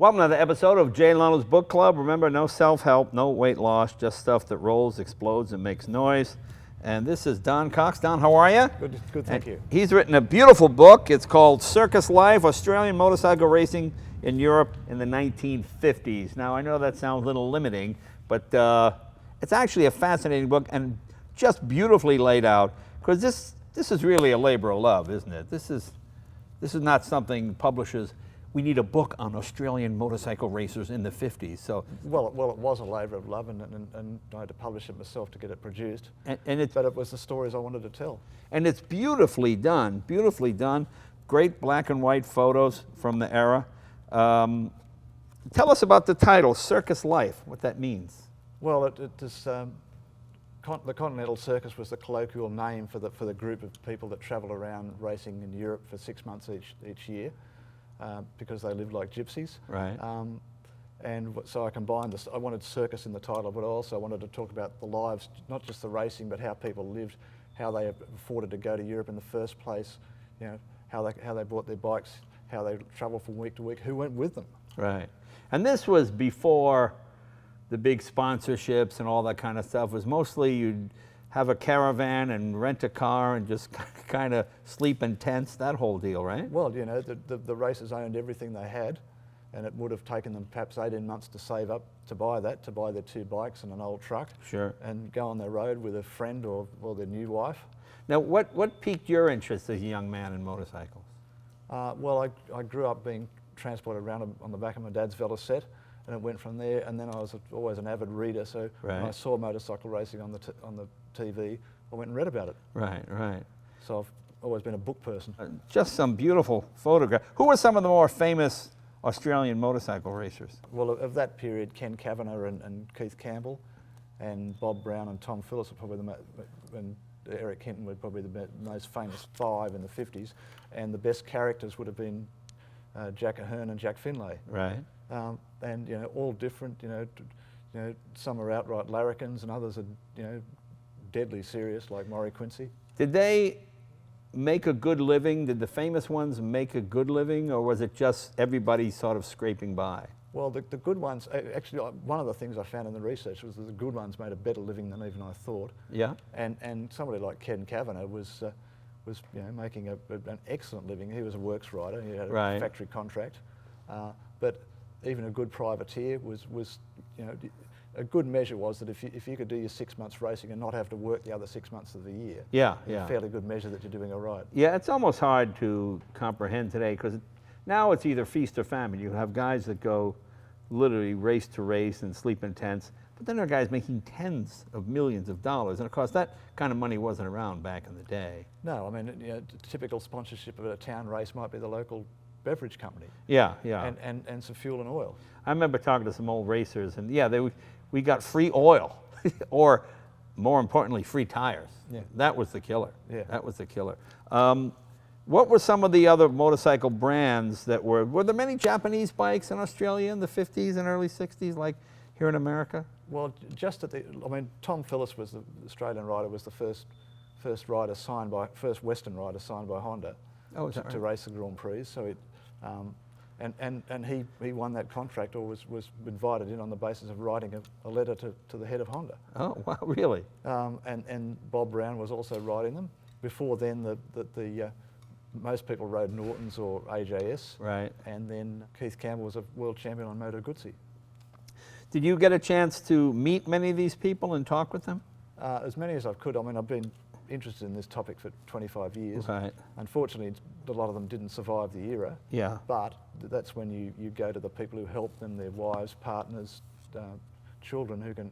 Welcome to another episode of Jay LENO'S Book Club. Remember, no self-help, no weight loss, just stuff that rolls, explodes, and makes noise. And this is Don Cox. Don, how are you? Good, thank you. He's written a beautiful book. It's called Circus Life, Australian Motorcycle Racing in Europe in the 1950s. Now, I know that sounds a little limiting, but it's actually a fascinating book and just beautifully laid out, because this is really a labor of love, isn't it? This is not something publishers... We need a book on Australian motorcycle racers in the 50s. So, well, it was a labour of love, and I had to publish it myself to get it produced. But it was the stories I wanted to tell. And it's beautifully done, beautifully done. Great black and white photos from the era. Tell us about the title, Circus Life, what that means. Well, the Continental Circus was the colloquial name for the group of people that travel around racing in Europe for 6 months each year. Because they lived like gypsies. Right. And so I combined this. I wanted circus in the title, but also I wanted to talk about the lives, not just the racing, but how people lived, how they afforded to go to Europe in the first place, you know, how they bought their bikes, how they travelled from week to week, who went with them. Right. And this was before the big sponsorships and all that kind of stuff. It was mostly you'd have a caravan and rent a car and just kind of sleep in tents, that whole deal, right? Well, you know, the racers owned everything they had, and it would have taken them perhaps 18 months to save up to buy their 2 bikes and an old truck. Sure. And go on their road with a friend or their new wife. Now, what piqued your interest as a young man in motorcycles? Well, I grew up being transported around on the back of my dad's Velocette, and it went from there. And then I was always an avid reader, so when I saw motorcycle racing on the TV, I went and read about it. Right, right. So I've always been a book person. Just some beautiful photographs. Who were some of the more famous Australian motorcycle racers? Well, of that period, Ken Kavanagh and Keith Campbell, and Bob Brown and Tom Phillips were probably and Eric Hinton were probably the most famous 5 in the 50s, and the best characters would have been Jack Ahern and Jack Finlay. Right. And you know, all different. You know, some are outright larrikins, and others are deadly serious, like Maury Quincy. Did they make a good living? Did the famous ones make a good living, or was it just everybody sort of scraping by? Well, the good ones, actually, one of the things I found in the research was that the good ones made a better living than even I thought. Yeah. And somebody like Ken Kavanagh was making an excellent living. He was a works rider. He had a factory contract, but even a good privateer was a good measure was that if you could do your 6 months racing and not have to work the other 6 months of the year, a fairly good measure that you're doing all right. Yeah, it's almost hard to comprehend today, because now it's either feast or famine. You have guys that go literally race to race and sleep in tents, but then there are guys making tens of millions of dollars, and of course that kind of money wasn't around back in the day. No, I mean, the typical sponsorship of a town race might be the local beverage company. Yeah, yeah. And some fuel and oil. I remember talking to some old racers, and we got free oil, or more importantly, free tires. Yeah. That was the killer. Yeah. That was the killer. What were some of the other motorcycle brands that were there many Japanese bikes in Australia in the 50s and early 60s, like here in America? Well, Tom Phillips was the Australian rider, was the first Western rider signed by Honda to race the Grand Prix. So it, and he won that contract, or was invited in on the basis of writing a letter to the head of Honda. Oh, wow, really? And Bob Brown was also riding them. Before then, most people rode Nortons or AJS. Right. And then Keith Campbell was a world champion on Moto Guzzi. Did you get a chance to meet many of these people and talk with them? As many as I could. I mean, I've been interested in this topic for 25 years. Right. Unfortunately, a lot of them didn't survive the era. Yeah. But that's when you go to the people who helped them, their wives, partners, children who can.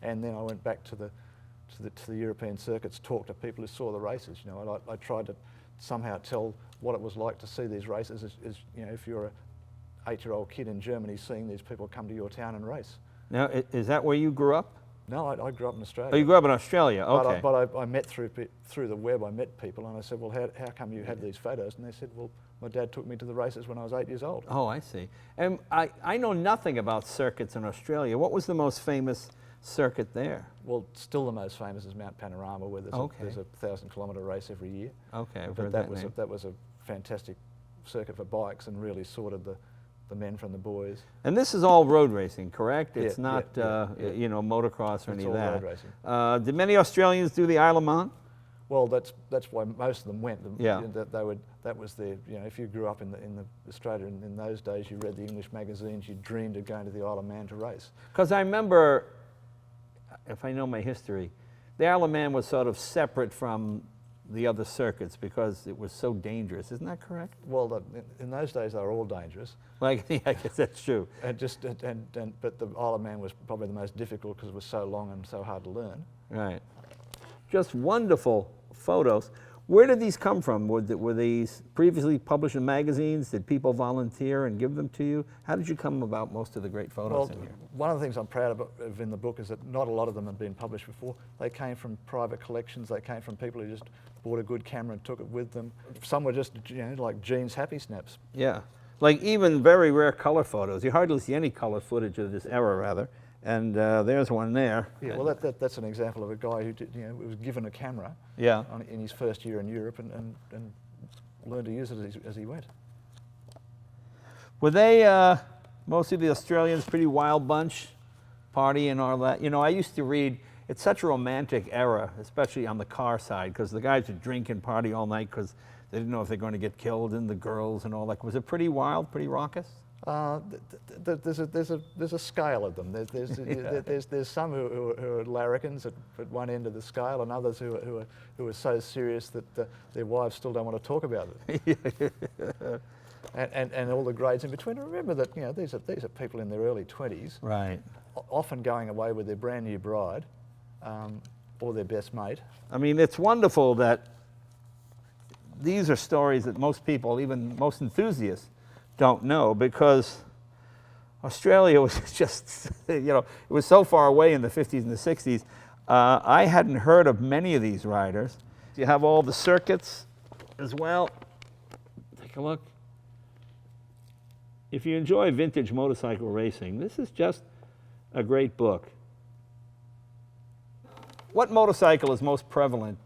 And then I went back to the European circuits, talked to people who saw the races. You know, I tried to somehow tell what it was like to see these races. As you know, if you're a 8-year-old kid in Germany seeing these people come to your town and race. Now, is that where you grew up? No, I grew up in Australia. Oh, you grew up in Australia, okay. But I met through the web, I met people, and I said, well, how come you have these photos? And they said, well, my dad took me to the races when I was 8 years old. Oh, I see. And I know nothing about circuits in Australia. What was the most famous circuit there? Well, still the most famous is Mount Panorama, where there's a 1,000-kilometre race every year. Okay, I've but heard that was a fantastic circuit for bikes, and really sorted the the men from the boys. And this is all road racing, correct? It's Yeah, not, yeah. you know, motocross or It's any all of that. road racing. Did many Australians do the Isle of Man? Well, that's why most of them went. Yeah. That was their, you know, if you grew up in Australia in those days, you read the English magazines, you dreamed of going to the Isle of Man to race. Because I remember, if I know my history, the Isle of Man was sort of separate from the other circuits because it was so dangerous. Isn't that correct? Well, in those days they were all dangerous. Like, yeah, I guess that's true. But the Isle of Man was probably the most difficult because it was so long and so hard to learn. Right. Just wonderful photos. Where did these come from? Were these previously published in magazines? Did people volunteer and give them to you? How did you come about most of the great photos in here? One of the things I'm proud of in the book is that not a lot of them had been published before. They came from private collections. They came from people who just bought a good camera and took it with them. Some were just, you know, like Gene's happy snaps. Yeah, like even very rare color photos. You hardly see any color footage of this era, rather. And there's one there. Yeah, well, that's an example of a guy who did, you know, was given a camera. Yeah. In his first year in Europe and learned to use it as he went. Were they mostly the Australians pretty wild bunch, party and all that? You know, I used to read. It's such a romantic era, especially on the car side, because the guys would drink and party all night because they didn't know if they're going to get killed, and the girls and all that. Was it pretty wild, pretty raucous? There's a scale of them. There's some who are larrikins at one end of the scale, and others who are so serious that their wives still don't want to talk about it. and all the grades in between. Remember that, you know, these are people in their early 20s, right? Often going away with their brand new bride or their best mate. I mean, it's wonderful that these are stories that most people, even most enthusiasts, don't know, because Australia was just, you know, it was so far away in the 50s and the 60s. I hadn't heard of many of these riders. You have all the circuits as well. Take a look. If you enjoy vintage motorcycle racing, this is just a great book. What motorcycle is most prevalent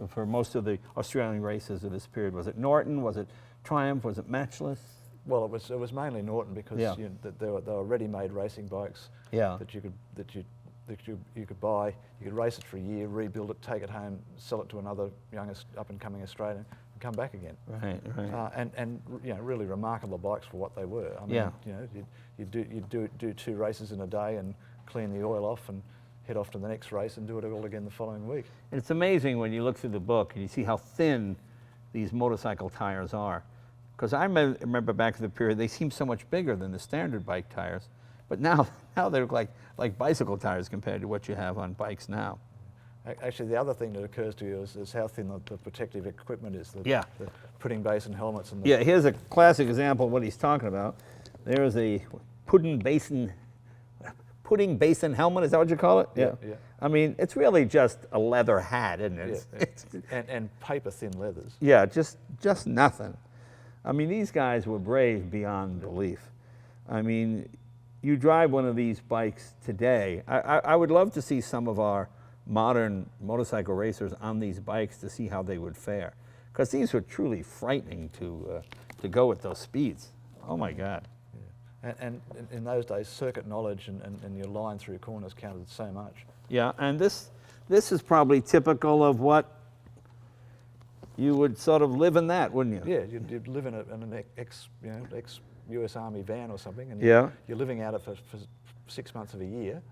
for most of the Australian races of this period? Was it Norton? Was it Triumph? Was it Matchless? Well, it was mainly Norton because yeah. You know, they were ready-made racing bikes yeah. that you could buy. You could race it for a year, rebuild it, take it home, sell it to another young up-and-coming Australian, and come back again. Right, right. And you know, really remarkable bikes for what they were. I mean, yeah. You know, you do 2 races in a day and clean the oil off and head off to the next race and do it all again the following week. And it's amazing when you look through the book and you see how thin these motorcycle tires are. Because I remember back in the period, they seemed so much bigger than the standard bike tires. But now they look like bicycle tires compared to what you have on bikes now. Actually, the other thing that occurs to you is how thin the protective equipment is. Yeah. The pudding basin helmets. And yeah, here's a classic example of what he's talking about. There's a pudding basin helmet, is that what you call it? Yeah. Yeah. I mean, it's really just a leather hat, isn't it? Yeah. And paper-thin leathers. Yeah, just nothing. I mean, these guys were brave beyond belief. I mean, you drive one of these bikes today. I would love to see some of our modern motorcycle racers on these bikes to see how they would fare. Because these were truly frightening to go at those speeds. Oh my God. Yeah. And in those days, circuit knowledge and your line through corners counted so much. Yeah, and this is probably typical of what you would sort of live in that, wouldn't you? Yeah, you'd live in an ex-US Army van or something, and yeah. You're living out it for 6 months of a year.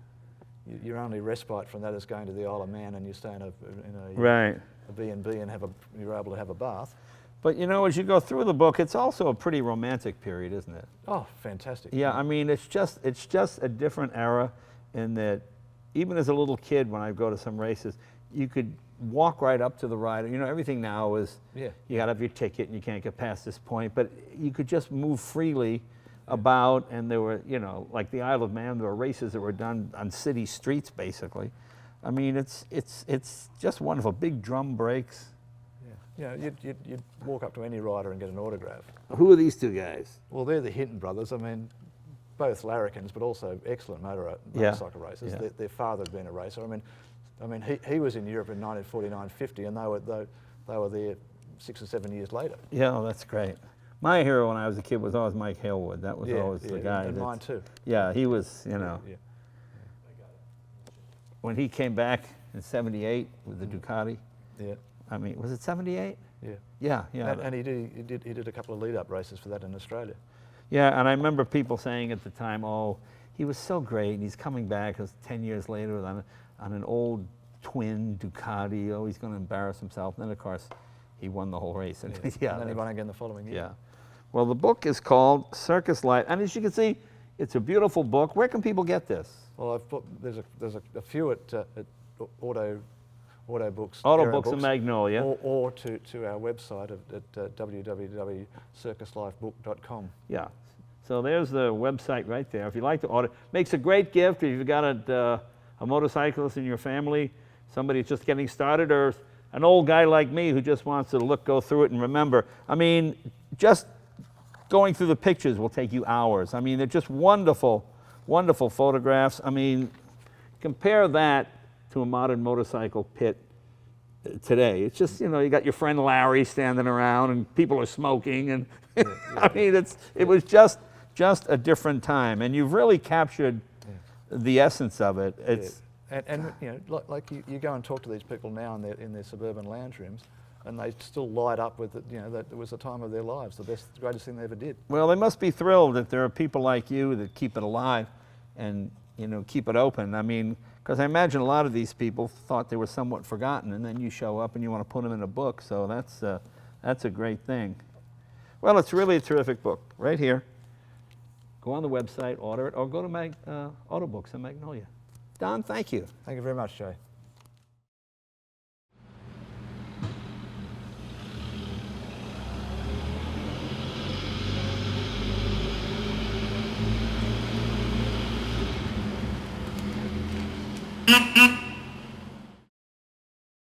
Your only respite from that is going to the Isle of Man, and you stay in a right. a B&B and you're able to have a bath. But you know, as you go through the book, it's also a pretty romantic period, isn't it? Oh, fantastic. Yeah, I mean, it's just a different era in that even as a little kid, when I go to some races, you could walk right up to the rider. You know, everything now is, you got to have your ticket and you can't get past this point, but you could just move freely about, and there were, you know, like the Isle of Man, there were races that were done on city streets, basically. I mean, it's just wonderful. Big drum brakes. Yeah, you'd walk up to any rider and get an autograph. Who are these two guys? Well, they're the Hinton brothers. I mean, both larrikins, but also excellent motorcycle racers. Yeah. Their father had been a racer. I mean, he was in Europe in 1949-50, and they were there 6 or 7 years later. Yeah, oh, that's great. My hero when I was a kid was always Mike Hailwood. That was always the guy. And mine too. Yeah, he was, you know. Yeah. When he came back in '78 with the Ducati. Yeah. I mean, was it '78? Yeah. Yeah, yeah. And he did a couple of lead-up races for that in Australia. Yeah, and I remember people saying at the time, oh, he was so great, and he's coming back 10 years later on an old twin Ducati. Oh, he's going to embarrass himself. And then, of course, he won the whole race. And, yeah, and then he won again the following year. Yeah. Well, the book is called Circus Life, and as you can see, it's a beautiful book. Where can people get this? Well, I've put, there's a few at Auto Books. Auto Books in Magnolia. Or to our website at www.circuslifebook.com. Yeah. So there's the website right there. If you like to order, makes a great gift if you've got a motorcyclist in your family, somebody just getting started, or an old guy like me who just wants to go through it and remember. I mean, just going through the pictures will take you hours. I mean, they're just wonderful, wonderful photographs. I mean, compare that to a modern motorcycle pit today. It's just, you know, you got your friend Larry standing around and people are smoking, and I mean, it was just a different time, and you've really captured the essence of it. It's and you know, like you go and talk to these people now in their suburban lounge rooms, and they still light up with it. You know, that it was the time of their lives, the greatest thing they ever did. Well, they must be thrilled that there are people like you that keep it alive, and you know, keep it open. I mean, because I imagine a lot of these people thought they were somewhat forgotten, and then you show up and you want to put them in a book. So that's a great thing. Well, it's really a terrific book right here. Go on the website, order it, or go to Auto Books in Magnolia. Don, thank you. Thank you very much, Jay. Mm-hmm.